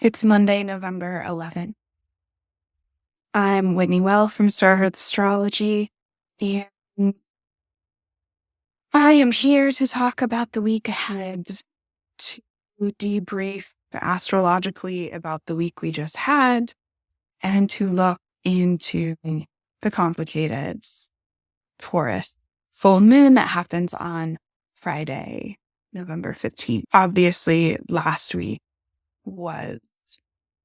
It's Monday, November 11th. I'm Whitney Will from StarHearth Astrology, and I am here to talk about the week ahead, to debrief astrologically about the week we just had, and to look into the complicated Taurus full moon that happens on Friday, November 15th. Obviously, last week was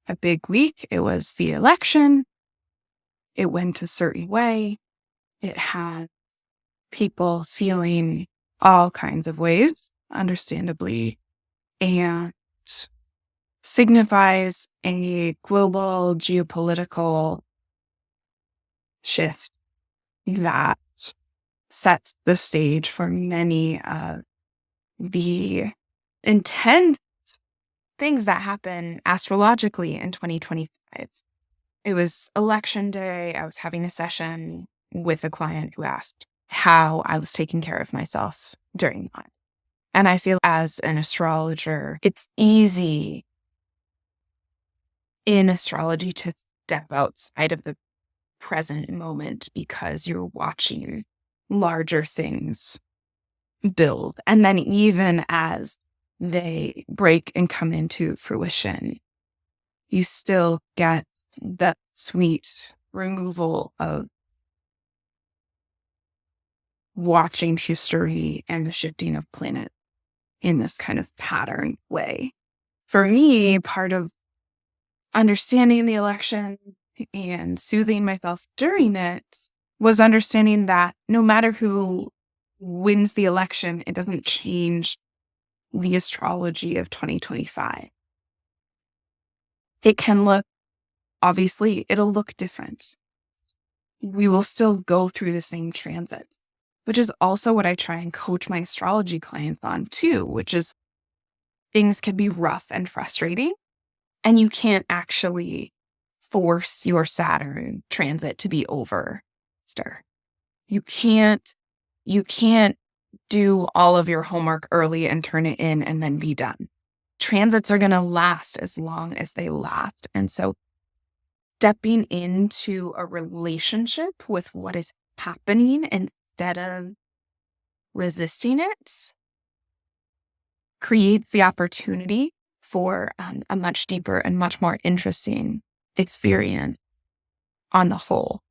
a big week. It was the election. It went a certain way. It had people feeling all kinds of ways, understandably, and signifies a global geopolitical shift that sets the stage for many of the intense things that happen astrologically in 2025. It was election day. I was having a session with a client who asked how I was taking care of myself during that. And I feel as an astrologer, it's easy in astrology to step outside of the present moment because you're watching larger things build. And then even as they break and come into fruition, you still get that sweet removal of watching history and the shifting of planet in this kind of pattern way. For me, part of understanding the election and soothing myself during it was understanding that no matter who wins the election, it doesn't change the astrology of 2025. It can look, obviously, it'll look different. We will still go through the same transits, which is also what I try and coach my astrology clients on too, which is things can be rough and frustrating, and you can't actually force your Saturn transit to be over. You can't do all of your homework early and turn it in and then be done. Transits are going to last as long as they last. And so stepping into a relationship with what is happening instead of resisting it creates the opportunity for a much deeper and much more interesting experience on the whole.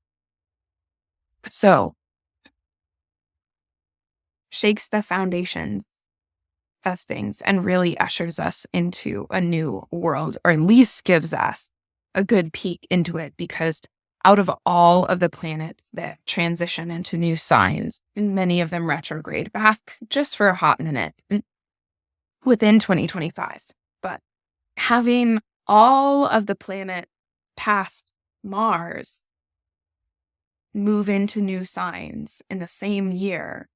So, shakes the foundations of things and really ushers us into a new world, or at least gives us a good peek into it, because out of all of the planets that transition into new signs, many of them retrograde back just for a hot minute within 2025. But having all of the planet past Mars move into new signs in the same year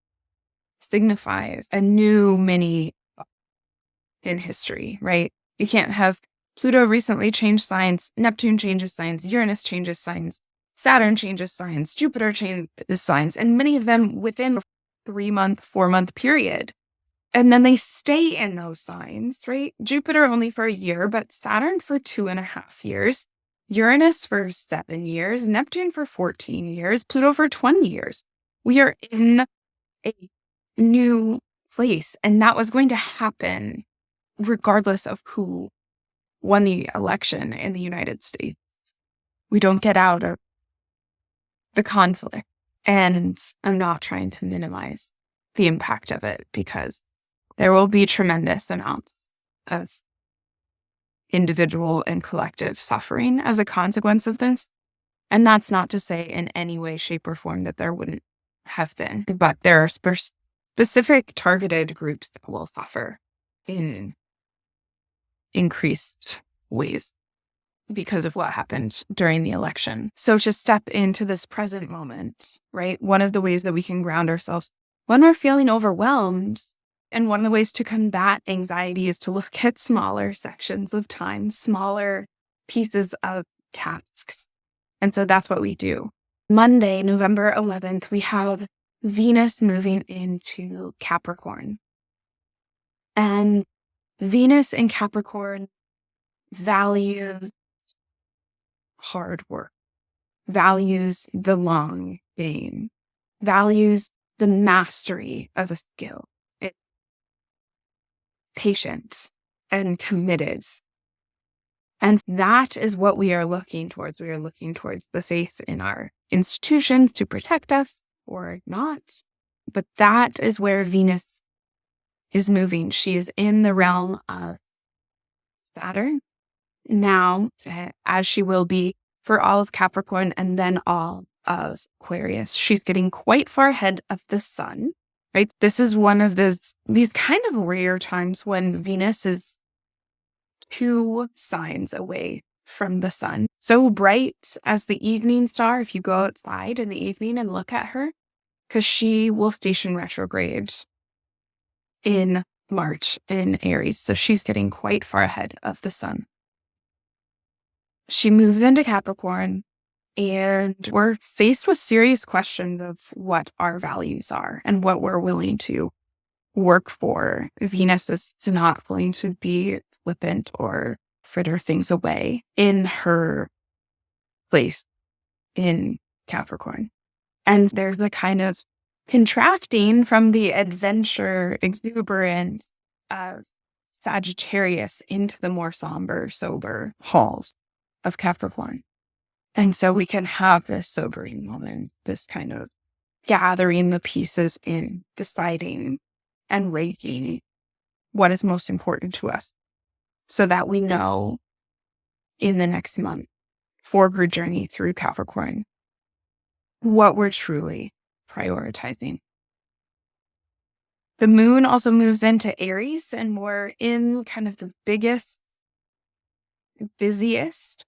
signifies a new mini in history, right? You can't have Pluto recently changed signs, Neptune changes signs, Uranus changes signs, Saturn changes signs, Jupiter changes signs, and many of them within a 3-month, 4-month period. And then they stay in those signs, right? Jupiter only for a year, but Saturn for 2.5 years, Uranus for 7 years, Neptune for 14 years, Pluto for 20 years. We are in a new place, and that was going to happen regardless of who won the election in the United States. We don't get out of the conflict, and I'm not trying to minimize the impact of it, because there will be tremendous amounts of individual and collective suffering as a consequence of this. And that's not to say in any way, shape, or form that there wouldn't have been, but there are specific targeted groups that will suffer in increased ways because of what happened during the election. So to step into this present moment, right? One of the ways that we can ground ourselves when we're feeling overwhelmed, and one of the ways to combat anxiety, is to look at smaller sections of time, smaller pieces of tasks. And so that's what we do. Monday, November 11th, we have Venus moving into Capricorn. And Venus in Capricorn values hard work, values the long game, values the mastery of a skill. It's patient and committed. And that is what we are looking towards. We are looking towards the faith in our institutions to protect us or not. But that is where Venus is moving. She is in the realm of Saturn now, as she will be for all of Capricorn and then all of Aquarius. She's getting quite far ahead of the sun, right? This is one of these kind of rare times when Venus is 2 signs away from the sun. So bright as the evening star, if you go outside in the evening and look at her, because she will station retrograde in March in Aries. So she's getting quite far ahead of the sun. She moves into Capricorn, and we're faced with serious questions of what our values are and what we're willing to work for. Venus is not going to be flippant or fritter things away in her place in Capricorn. And there's a kind of contracting from the adventure exuberance of Sagittarius into the more somber, sober halls of Capricorn. And so we can have this sobering moment, this kind of gathering the pieces in, deciding and ranking what is most important to us so that we know in the next month for her journey through Capricorn what we're truly prioritizing. The moon also moves into Aries, and we're in kind of the biggest, busiest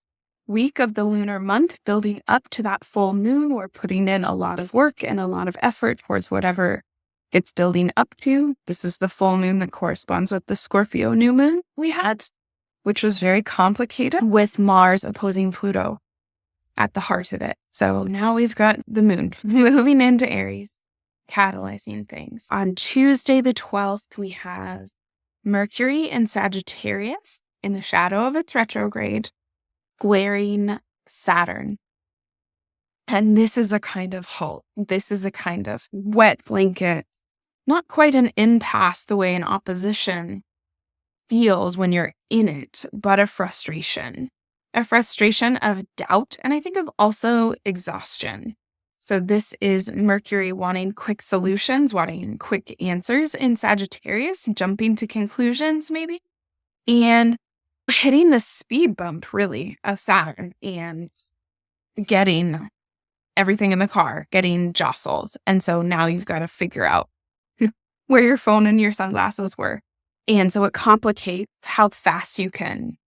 week of the lunar month, building up to that full moon. We're putting in a lot of work and a lot of effort towards whatever it's building up to. This is the full moon that corresponds with the Scorpio new moon we had, which was very complicated with Mars opposing Pluto at the heart of it. So now we've got the moon moving into Aries, catalyzing things. On Tuesday, the 12th, we have Mercury in Sagittarius in the shadow of its retrograde, glaring Saturn. And this is a kind of halt. This is a kind of wet blanket, not quite an impasse the way an opposition feels when you're in it, but a frustration of doubt, and I think of also exhaustion. So this is Mercury wanting quick solutions, wanting quick answers in Sagittarius, jumping to conclusions maybe, and hitting the speed bump really of Saturn and getting everything in the car, getting jostled. And so now you've got to figure out where your phone and your sunglasses were. And so it complicates how fast you can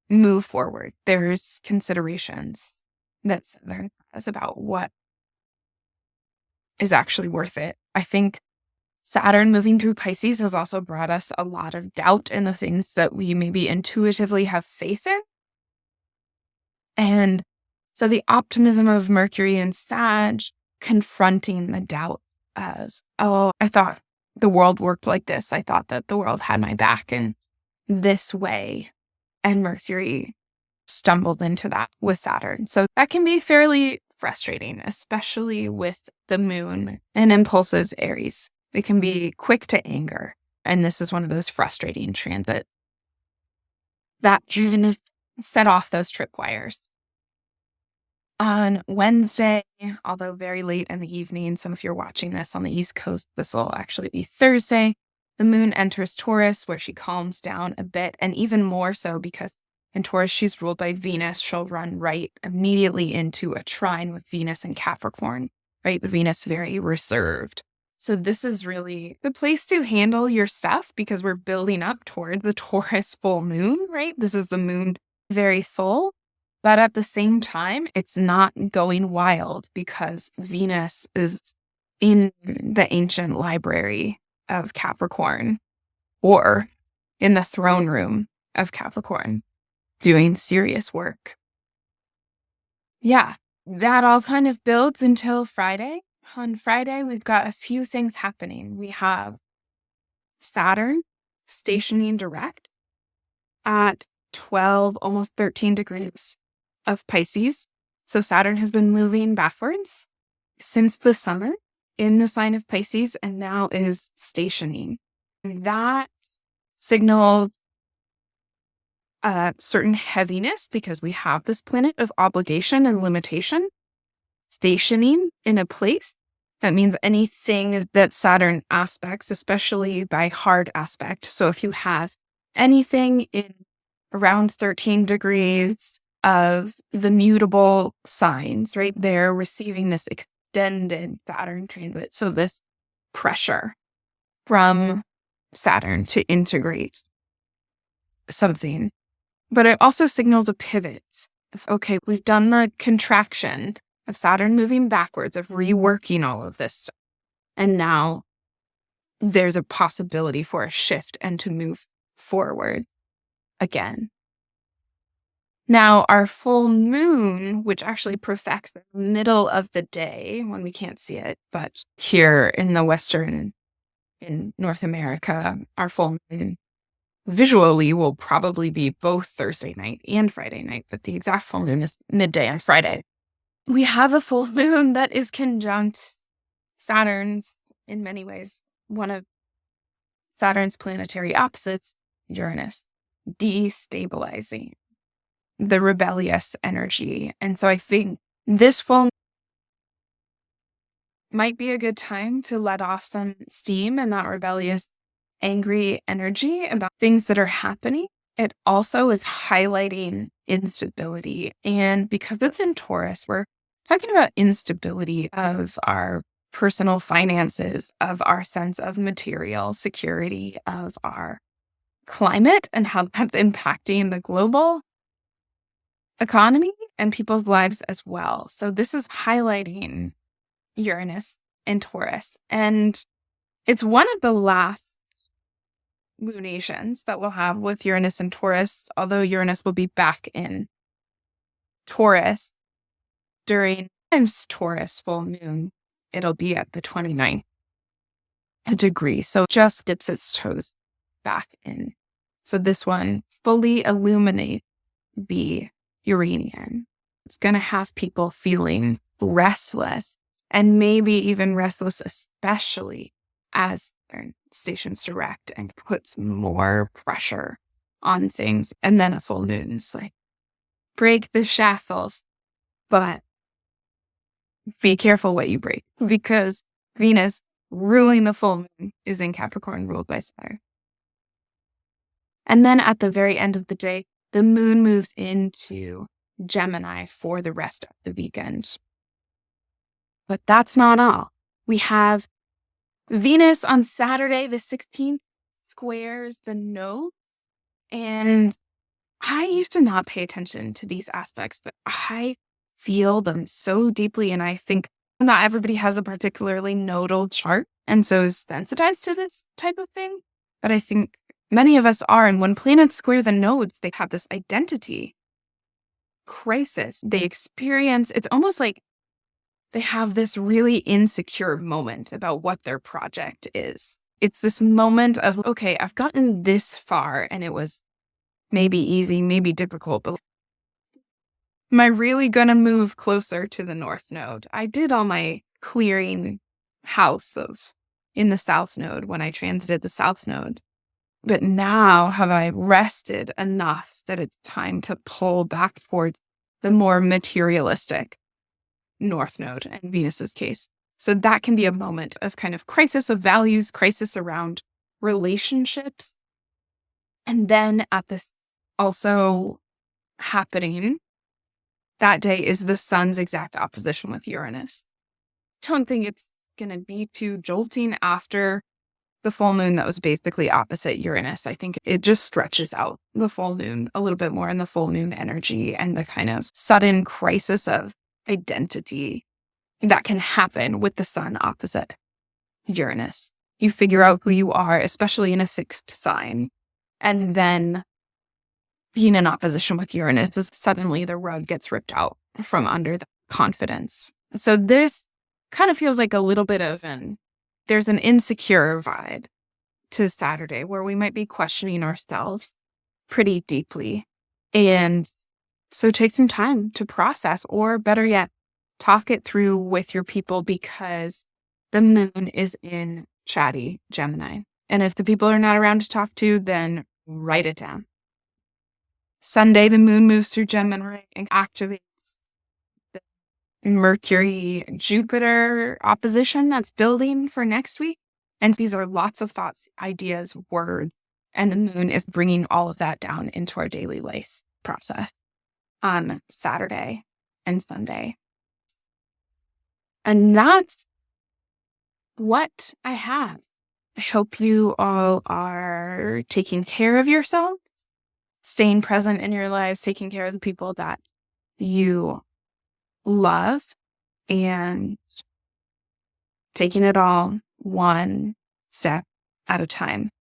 move forward. There's considerations that Saturn has about what is actually worth it. I think Saturn moving through Pisces has also brought us a lot of doubt in the things that we maybe intuitively have faith in. And so the optimism of Mercury and Sag confronting the doubt as, oh, I thought the world worked like this. I thought that the world had my back in this way. And Mercury stumbled into that with Saturn. So that can be fairly frustrating, especially with the moon and impulses Aries. It can be quick to anger. And this is one of those frustrating transits that can set off those tripwires. On Wednesday, although very late in the evening, some of you are watching this on the East Coast, this will actually be Thursday. The moon enters Taurus, where she calms down a bit, and even more so because in Taurus, she's ruled by Venus. She'll run right immediately into a trine with Venus and Capricorn, right? The Venus very reserved. So this is really the place to handle your stuff because we're building up toward the Taurus full moon, right? This is the moon very full, but at the same time, it's not going wild because Venus is in the ancient library of Capricorn or in the throne room of Capricorn doing serious work. Yeah, that all kind of builds until Friday. On Friday, we've got a few things happening. We have Saturn stationing direct at 12, almost 13 degrees of Pisces. So Saturn has been moving backwards since the summer in the sign of Pisces and now is stationing. That signals a certain heaviness because we have this planet of obligation and limitation stationing in a place. That means anything that Saturn aspects, especially by hard aspect. So if you have anything in around 13 degrees of the mutable signs, right, they're receiving this extended Saturn transit. So this pressure from Saturn to integrate something. But it also signals a pivot. Okay, we've done the contraction of Saturn moving backwards, of reworking all of this stuff. And now there's a possibility for a shift and to move forward again. Now, our full moon, which actually perfects the middle of the day when we can't see it, but here in North America, our full moon visually will probably be both Thursday night and Friday night, but the exact full moon is midday on Friday. We have a full moon that is conjunct Saturn's, in many ways, one of Saturn's planetary opposites, Uranus, destabilizing the rebellious energy. And so I think this full might be a good time to let off some steam and that rebellious, angry energy about things that are happening. It also is highlighting instability. And because it's in Taurus, we're talking about instability of our personal finances, of our sense of material security, of our climate, and how that's impacting the global economy and people's lives as well. So this is highlighting Uranus in Taurus. And it's one of the last lunations that we'll have with Uranus and Taurus, although Uranus will be back in Taurus during Taurus full moon. It'll be at the 29th degree. So it just dips its toes back in. So this one fully illuminates the Uranian. It's going to have people feeling restless and maybe even restless, especially as Saturn stations direct and puts more pressure on things. And then a full moon is like, break the shackles, but be careful what you break because Venus ruling the full moon is in Capricorn, ruled by Saturn. And then at the very end of the day, the moon moves into Gemini for the rest of the weekend. But that's not all. We have Venus on Saturday, the 16th, squares the node. And I used to not pay attention to these aspects, but I feel them so deeply. And I think not everybody has a particularly nodal chart and so is sensitized to this type of thing. But I think many of us are. And when planets square the nodes, they have this identity crisis. They experience, it's almost like they have this really insecure moment about what their project is. It's this moment of, okay, I've gotten this far and it was maybe easy, maybe difficult, but am I really going to move closer to the North Node? I did all my clearing houses in the South Node when I transited the South Node. But now have I rested enough that it's time to pull back towards the more materialistic North Node in Venus's case. So that can be a moment of kind of crisis of values, crisis around relationships. And then at this also happening that day is the sun's exact opposition with Uranus. Don't think it's going to be too jolting after the full moon that was basically opposite Uranus. I think it just stretches out the full moon a little bit more in the full moon energy and the kind of sudden crisis of identity that can happen with the sun opposite Uranus. You figure out who you are, especially in a fixed sign. And then being in opposition with Uranus is suddenly the rug gets ripped out from under the confidence. So this kind of feels like a little bit of there's an insecure vibe to Saturday where we might be questioning ourselves pretty deeply And so take some time to process, or better yet, talk it through with your people, because the moon is in chatty Gemini. And if the people are not around to talk to, then write it down. Sunday, the moon moves through Gemini and activates the Mercury-Jupiter opposition that's building for next week. And these are lots of thoughts, ideas, words, and the moon is bringing all of that down into our daily life process on Saturday and Sunday. And that's what I have. I hope you all are taking care of yourselves, staying present in your lives, taking care of the people that you love, and taking it all one step at a time.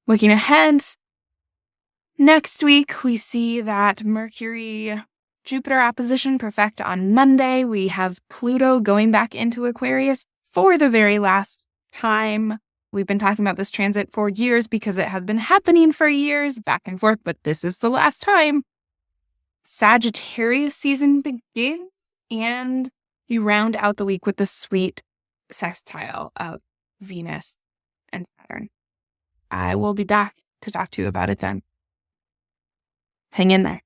Looking ahead, next week, we see that Mercury-Jupiter opposition perfect on Monday. We have Pluto going back into Aquarius for the very last time. We've been talking about this transit for years because it has been happening for years, back and forth, but this is the last time. Sagittarius season begins, and you round out the week with the sweet sextile of Venus and Saturn. I will be back to talk to you about it then. Hang in there.